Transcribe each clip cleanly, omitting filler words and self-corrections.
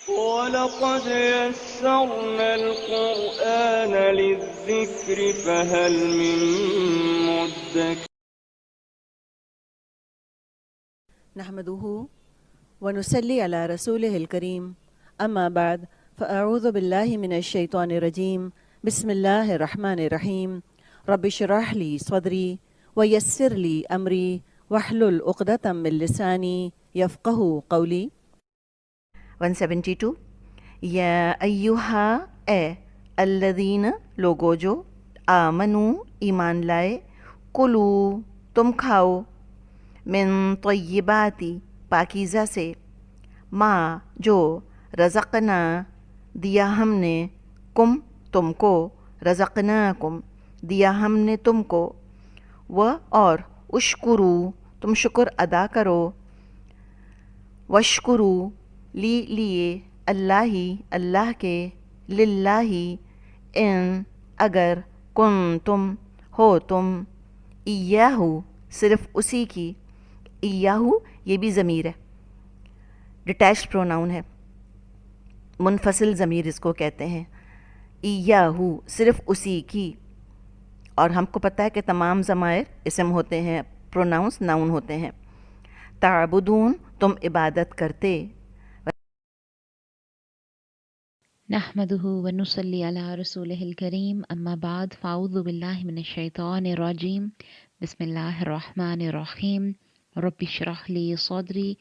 وَلَقَدْ يَسَّرْنَا الْقُرْآنَ لِلذِّكْرِ فَهَلْ مِن مُّدَّكِرٍ نحمده ونصلي على رسوله الكريم أما بعد فأعوذ بالله من الشيطان الرجيم بسم الله الرحمن الرحيم رب اشرح لي صدري ويسر لي أمري واحلل عقدة من لساني يفقه قولي 172 یا ایہا اے الذین لوگو جو آمنو ایمان لائے کلو تم کھاؤ من طیباتی پاکیزہ سے ما جو رزقنا دیا ہم نے کم تم کو رزقناکم دیا ہم نے تم کو اور اشکرو تم شکر ادا کرو وشکرو لیے اللہ کے للہ ان اگر کن تم ہو تم ایاہو صرف اسی کی ایاہو یہ بھی ضمیر ہے ڈیٹیچڈ پروناؤن ہے منفصل ضمیر اس کو کہتے ہیں ایاہو صرف اسی کی اور ہم کو پتہ ہے کہ تمام ضمائر اسم ہوتے ہیں پروناؤنس ناؤن ہوتے ہیں تعبدون تم عبادت کرتے نحمده ونصلي على رسوله الكريم أما بعد فأعوذ بالله من الشيطان الرجيم بسم الله الرحمن الرحيم رب اشرح لي صدري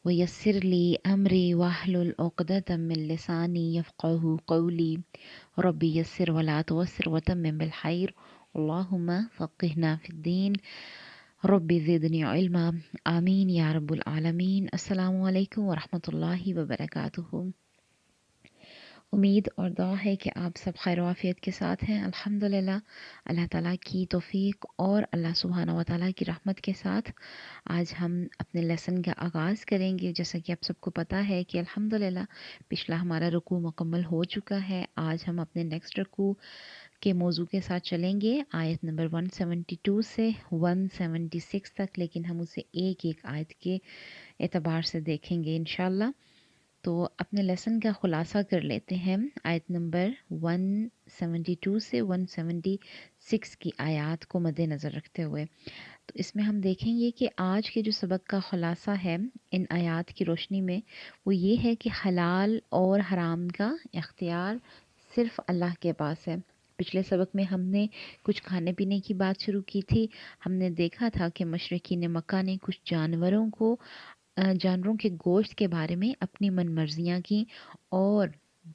ويسر لي أمري واحلل عقدة من لساني يفقه قولي رب يسر ولا تعسر وتمم بالخير اللهم فقهنا في الدين رب زدني علما آمين يا رب العالمين السلام عليكم ورحمة الله وبركاته امید اور دعا ہے کہ آپ سب خیر و عافیت کے ساتھ ہیں الحمدللہ اللہ تعالیٰ کی توفیق اور اللہ سبحانہ و تعالیٰ کی رحمت کے ساتھ آج ہم اپنے لیسن کا آغاز کریں گے جیسا کہ آپ سب کو پتہ ہے کہ الحمدللہ پچھلا ہمارا رکوع مکمل ہو چکا ہے آج ہم اپنے نیکسٹ رکوع کے موضوع کے ساتھ چلیں گے آیت نمبر 172 سے 176 تک لیکن ہم اسے ایک ایک آیت کے اعتبار سے دیکھیں گے انشاءاللہ تو اپنے لیسن کا خلاصہ کر لیتے ہیں آیت نمبر 172 سے 176 کی آیات کو مد نظر رکھتے ہوئے تو اس میں ہم دیکھیں گے کہ آج کے جو سبق کا خلاصہ ہے ان آیات کی روشنی میں وہ یہ ہے کہ حلال اور حرام کا اختیار صرف اللہ کے پاس ہے پچھلے سبق میں ہم نے کچھ کھانے پینے کی بات شروع کی تھی ہم نے دیکھا تھا کہ مشرکین مکہ نے کچھ جانوروں کے گوشت کے بارے میں اپنی من مرضیاں کی اور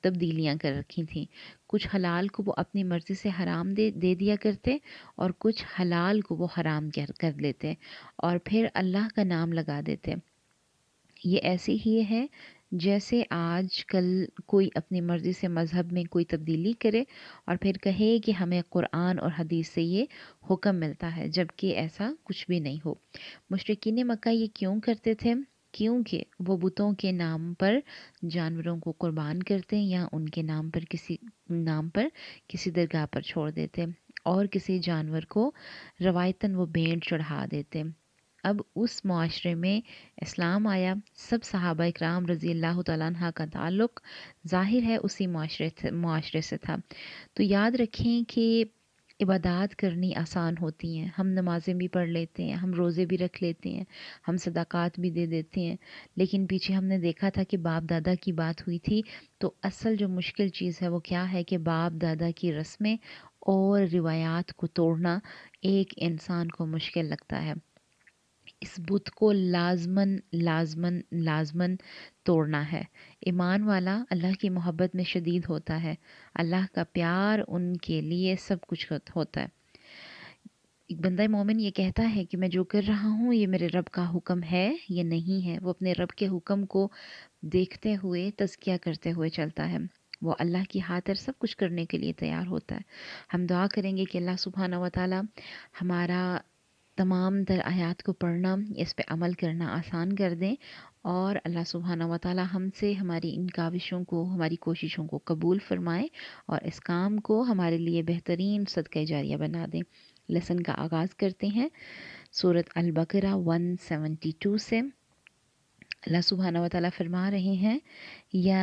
تبدیلیاں کر رکھی تھیں کچھ حلال کو وہ اپنی مرضی سے حرام دے دیا کرتے اور کچھ حلال کو وہ حرام کر لیتے اور پھر اللہ کا نام لگا دیتے یہ ایسے ہی ہے جیسے آج کل کوئی اپنی مرضی سے مذہب میں کوئی تبدیلی کرے اور پھر کہے کہ ہمیں قرآن اور حدیث سے یہ حکم ملتا ہے جبکہ ایسا کچھ بھی نہیں ہو مشرکین مکہ یہ کیوں کرتے تھے کیونکہ وہ بتوں کے نام پر جانوروں کو قربان کرتے یا ان کے نام پر کسی درگاہ پر چھوڑ دیتے اور کسی جانور کو روایتاً وہ بھیڑ چڑھا دیتے اب اس معاشرے میں اسلام آیا سب صحابہ اکرام رضی اللہ تعالیٰ عنہ کا تعلق ظاہر ہے اسی معاشرے سے تھا تو یاد رکھیں کہ عبادات کرنی آسان ہوتی ہیں ہم نمازیں بھی پڑھ لیتے ہیں ہم روزے بھی رکھ لیتے ہیں ہم صدقات بھی دے دیتے ہیں لیکن پیچھے ہم نے دیکھا تھا کہ باپ دادا کی بات ہوئی تھی تو اصل جو مشکل چیز ہے وہ کیا ہے کہ باپ دادا کی رسمیں اور روایات کو توڑنا ایک انسان کو مشکل لگتا ہے اس بت کو لازمن توڑنا ہے ایمان والا اللہ کی محبت میں شدید ہوتا ہے اللہ کا پیار ان کے لیے سب کچھ ہوتا ہے ایک بندہ مومن یہ کہتا ہے کہ میں جو کر رہا ہوں یہ میرے رب کا حکم ہے یہ نہیں ہے وہ اپنے رب کے حکم کو دیکھتے ہوئے تزکیہ کرتے ہوئے چلتا ہے وہ اللہ کی خاطر سب کچھ کرنے کے لیے تیار ہوتا ہے ہم دعا کریں گے کہ اللہ سبحانہ و تعالی ہمارا تمام تر آیات کو پڑھنا اس پہ عمل کرنا آسان کر دیں اور اللہ سبحانہ و تعالی ہم سے ہماری ان کاوشوں کو ہماری کوششوں کو قبول فرمائے اور اس کام کو ہمارے لیے بہترین صدقہ جاریہ بنا دیں لیسن کا آغاز کرتے ہیں سورۃ البقرہ 172 سے اللہ سبحانہ و تعالیٰ فرما رہے ہیں یا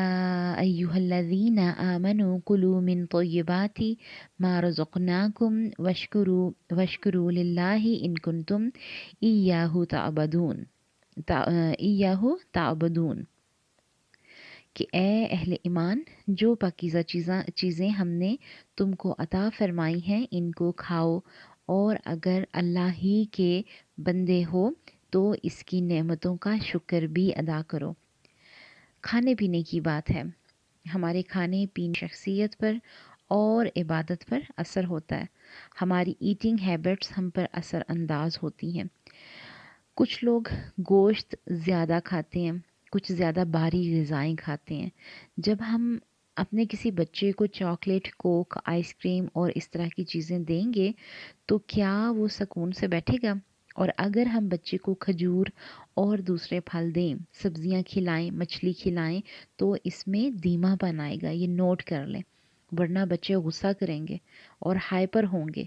ایہا الذین آمنوا کلوا من طیبات ما رزقناکم واشکروا للہ ان کنتم ایاہ تعبدون کہ اے اہل ایمان، جو پاکیزہ چیزیں ہم نے تم کو عطا فرمائی ہیں ان کو کھاؤ، اور اگر اللہ ہی کے بندے ہو تو اس کی نعمتوں کا شکر بھی ادا کرو۔ کھانے پینے کی بات ہے، ہمارے کھانے پینے شخصیت پر اور عبادت پر اثر ہوتا ہے، ہماری ایٹنگ ہیبٹس ہم پر اثر انداز ہوتی ہیں۔ کچھ لوگ گوشت زیادہ کھاتے ہیں، کچھ زیادہ بھاری غذائیں کھاتے ہیں۔ جب ہم اپنے کسی بچے کو چاکلیٹ، کوک، آئس کریم اور اس طرح کی چیزیں دیں گے تو کیا وہ سکون سے بیٹھے گا؟ اور اگر ہم بچے کو کھجور اور دوسرے پھل دیں، سبزیاں کھلائیں، مچھلی کھلائیں تو اس میں دھیما پن آئے گا، یہ نوٹ کر لیں، ورنہ بچے غصہ کریں گے اور ہائپر ہوں گے۔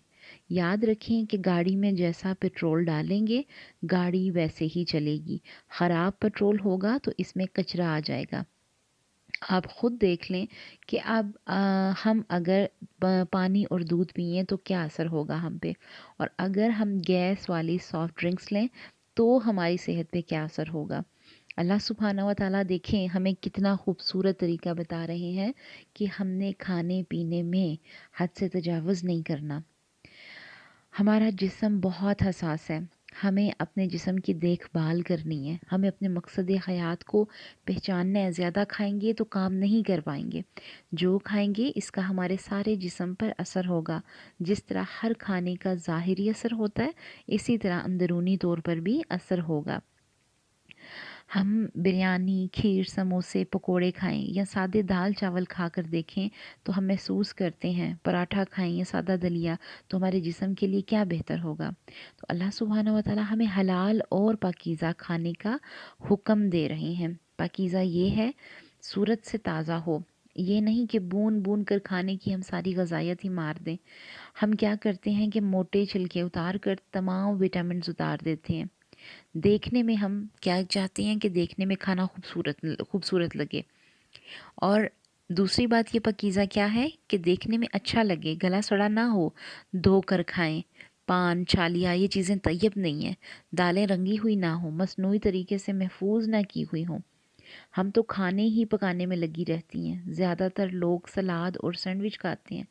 یاد رکھیں کہ گاڑی میں جیسا پیٹرول ڈالیں گے گاڑی ویسے ہی چلے گی، خراب پیٹرول ہوگا تو اس میں کچرا آ جائے گا۔ آپ خود دیکھ لیں کہ اب ہم اگر پانی اور دودھ پئیں تو کیا اثر ہوگا ہم پہ، اور اگر ہم گیس والی سافٹ ڈرنکس لیں تو ہماری صحت پہ کیا اثر ہوگا۔ اللہ سبحانہ و تعالیٰ دیکھیں ہمیں کتنا خوبصورت طریقہ بتا رہے ہیں کہ ہم نے کھانے پینے میں حد سے تجاوز نہیں کرنا۔ ہمارا جسم بہت حساس ہے، ہمیں اپنے جسم کی دیکھ بھال کرنی ہے، ہمیں اپنے مقصد حیات کو پہچاننا ہے۔ زیادہ کھائیں گے تو کام نہیں کر پائیں گے، جو کھائیں گے اس کا ہمارے سارے جسم پر اثر ہوگا۔ جس طرح ہر کھانے کا ظاہری اثر ہوتا ہے اسی طرح اندرونی طور پر بھی اثر ہوگا۔ ہم بریانی، کھیر، سموسے، پکوڑے کھائیں یا سادے دال چاول کھا کر دیکھیں تو ہم محسوس کرتے ہیں، پراٹھا کھائیں یا سادہ دلیا تو ہمارے جسم کے لیے کیا بہتر ہوگا۔ تو اللہ سبحانہ و تعالیٰ ہمیں حلال اور پاکیزہ کھانے کا حکم دے رہے ہیں۔ پاکیزہ یہ ہے صورت سے تازہ ہو، یہ نہیں کہ بون بون کر کھانے کی ہم ساری غذائیت ہی مار دیں۔ ہم کیا کرتے ہیں کہ موٹے چھلکے اتار کر تمام وٹامنز اتار دیتے ہیں۔ دیکھنے میں ہم کیا چاہتے ہیں کہ دیکھنے میں کھانا خوبصورت لگے، اور دوسری بات یہ پاکیزہ کیا ہے کہ دیکھنے میں اچھا لگے، گلا سڑا نہ ہو، دھو کر کھائیں۔ پان، چھالیاں یہ چیزیں طیب نہیں ہیں، دالیں رنگی ہوئی نہ ہوں، مصنوعی طریقے سے محفوظ نہ کی ہوئی ہوں۔ ہم تو کھانے ہی پکانے میں لگی رہتی ہیں، زیادہ تر لوگ سلاد اور سینڈوچ کھاتے ہیں۔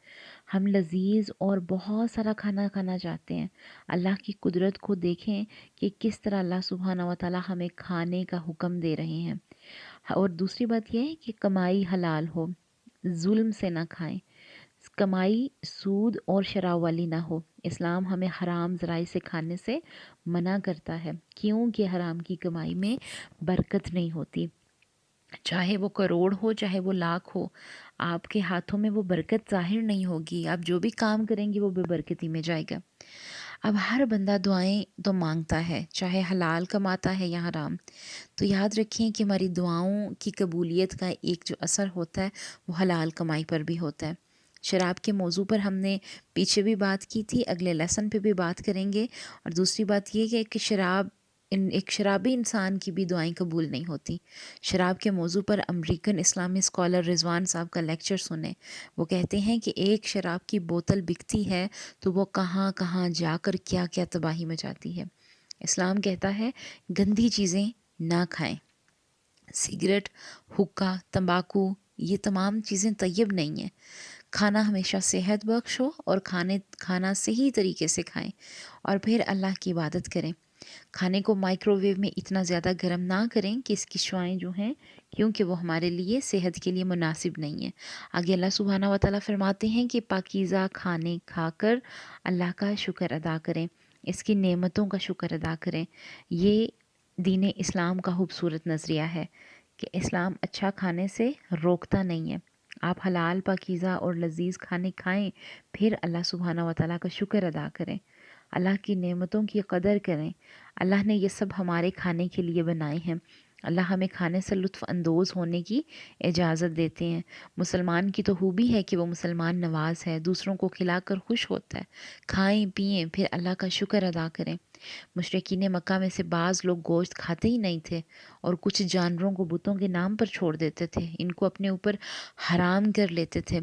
ہم لذیذ اور بہت سارا کھانا کھانا چاہتے ہیں۔ اللہ کی قدرت کو دیکھیں کہ کس طرح اللہ سبحانہ و تعالیٰ ہمیں کھانے کا حکم دے رہے ہیں۔ اور دوسری بات یہ ہے کہ کمائی حلال ہو، ظلم سے نہ کھائیں، کمائی سود اور شراب والی نہ ہو۔ اسلام ہمیں حرام ذرائع سے کھانے سے منع کرتا ہے، کیونکہ حرام کی کمائی میں برکت نہیں ہوتی، چاہے وہ کروڑ ہو چاہے وہ لاکھ ہو، آپ کے ہاتھوں میں وہ برکت ظاہر نہیں ہوگی، آپ جو بھی کام کریں گے وہ بے برکتی میں جائے گا۔ اب ہر بندہ دعائیں تو مانگتا ہے، چاہے حلال کماتا ہے یا حرام، تو یاد رکھیں کہ ہماری دعاؤں کی قبولیت کا ایک جو اثر ہوتا ہے وہ حلال کمائی پر بھی ہوتا ہے۔ شراب کے موضوع پر ہم نے پیچھے بھی بات کی تھی، اگلے لیسن پہ بھی بات کریں گے۔ اور دوسری بات یہ کہ ایک شرابی انسان کی بھی دعائیں قبول نہیں ہوتی۔ شراب کے موضوع پر امریکن اسلامی اسکالر رضوان صاحب کا لیکچر سنیں، وہ کہتے ہیں کہ ایک شراب کی بوتل بکتی ہے تو وہ کہاں کہاں جا کر کیا کیا تباہی مچاتی ہے۔ اسلام کہتا ہے گندی چیزیں نہ کھائیں، سگریٹ، حقہ، تمباکو، یہ تمام چیزیں طیب نہیں ہیں۔ کھانا ہمیشہ صحت بخش ہو اور کھانا صحیح طریقے سے کھائیں، اور پھر اللہ کی عبادت کریں۔ کھانے کو مائکرو ویو میں اتنا زیادہ گرم نہ کریں کہ اس کی شعاعیں جو ہیں، کیونکہ وہ ہمارے لیے صحت کے لیے مناسب نہیں ہے۔ آگے اللہ سبحانہ و تعالیٰ فرماتے ہیں کہ پاکیزہ کھانے کھا کر اللہ کا شکر ادا کریں، اس کی نعمتوں کا شکر ادا کریں۔ یہ دین اسلام کا خوبصورت نظریہ ہے کہ اسلام اچھا کھانے سے روکتا نہیں ہے۔ آپ حلال، پاکیزہ اور لذیذ کھانے کھائیں، پھر اللہ سبحانہ و تعالیٰ کا شکر ادا کریں، اللہ کی نعمتوں کی قدر کریں۔ اللہ نے یہ سب ہمارے کھانے کے لیے بنائے ہیں، اللہ ہمیں کھانے سے لطف اندوز ہونے کی اجازت دیتے ہیں۔ مسلمان کی تو خوبی ہے کہ وہ مسلمان نواز ہے، دوسروں کو کھلا کر خوش ہوتا ہے۔ کھائیں پئیں پھر اللہ کا شکر ادا کریں۔ مشرکین مکہ میں سے بعض لوگ گوشت کھاتے ہی نہیں تھے اور کچھ جانوروں کو بتوں کے نام پر چھوڑ دیتے تھے، ان کو اپنے اوپر حرام کر لیتے تھے۔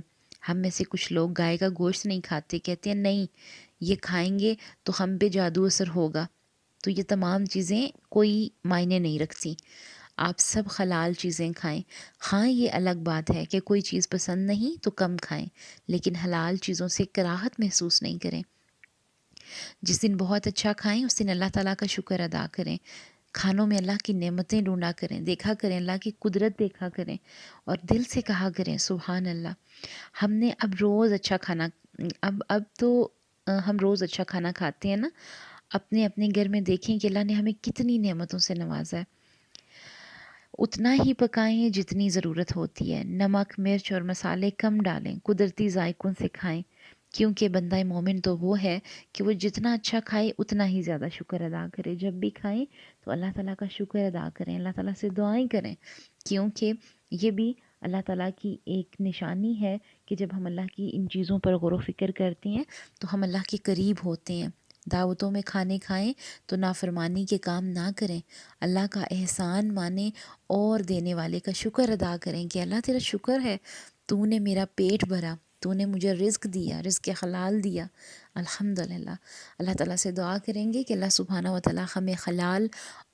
ہم میں سے کچھ لوگ گائے کا گوشت نہیں کھاتے، کہتے ہیں نہیں یہ کھائیں گے تو ہم پہ جادو اثر ہوگا۔ تو یہ تمام چیزیں کوئی معنی نہیں رکھتی، آپ سب حلال چیزیں کھائیں۔ ہاں یہ الگ بات ہے کہ کوئی چیز پسند نہیں تو کم کھائیں، لیکن حلال چیزوں سے کراہت محسوس نہیں کریں۔ جس دن بہت اچھا کھائیں اس دن اللہ تعالیٰ کا شکر ادا کریں، کھانوں میں اللہ کی نعمتیں ڈھونڈا کریں، دیکھا کریں، اللہ کی قدرت دیکھا کریں اور دل سے کہا کریں سبحان اللہ۔ ہم نے اب روز اچھا کھانا اب تو ہم روز اچھا کھانا کھاتے ہیں نا، اپنے اپنے گھر میں دیکھیں کہ اللہ نے ہمیں کتنی نعمتوں سے نوازا ہے۔ اتنا ہی پکائیں جتنی ضرورت ہوتی ہے، نمک مرچ اور مسالے کم ڈالیں، قدرتی ذائقوں سے کھائیں، کیونکہ بندہ مومن تو وہ ہے کہ وہ جتنا اچھا کھائے اتنا ہی زیادہ شکر ادا کرے۔ جب بھی کھائیں تو اللہ تعالیٰ کا شکر ادا کریں، اللہ تعالیٰ سے دعائیں کریں، کیونکہ یہ بھی اللہ تعالیٰ کی ایک نشانی ہے کہ جب ہم اللہ کی ان چیزوں پر غور و فکر کرتے ہیں تو ہم اللہ کے قریب ہوتے ہیں۔ دعوتوں میں کھانے کھائیں تو نافرمانی کے کام نہ کریں، اللہ کا احسان مانیں اور دینے والے کا شکر ادا کریں کہ اللہ تیرا شکر ہے، تو نے میرا پیٹ بھرا، تو نے مجھے رزق دیا، رزق حلال دیا، الحمدللہ۔ اللہ تعالیٰ سے دعا کریں گے کہ اللہ سبحانہ و تعالیٰ ہمیں حلال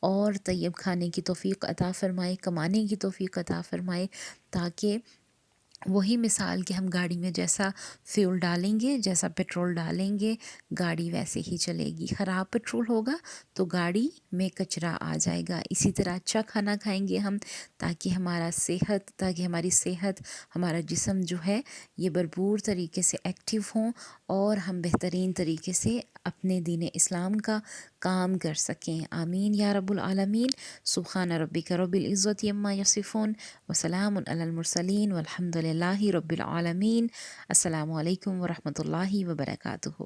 اور طیب کھانے کی توفیق عطا فرمائے، کمانے کی توفیق عطا فرمائے، تاکہ وہی مثال کہ ہم گاڑی میں جیسا فیول ڈالیں گے، جیسا پیٹرول ڈالیں گے، گاڑی ویسے ہی چلے گی۔ خراب پیٹرول ہوگا تو گاڑی میں کچرا آ جائے گا۔ اسی طرح اچھا کھانا کھائیں گے ہم تاکہ ہماری صحت، ہمارا جسم جو ہے یہ بھرپور طریقے سے ایکٹیو ہوں اور ہم بہترین طریقے سے اپنے دین اسلام کا کام کر سکیں۔ آمین یا رب العالمین۔ سبحان ربک رب العزت عما یصفون وسلام علی المرسلین والحمد للہ رب العالمین۔ السلام علیکم ورحمۃ اللہ وبرکاتہ۔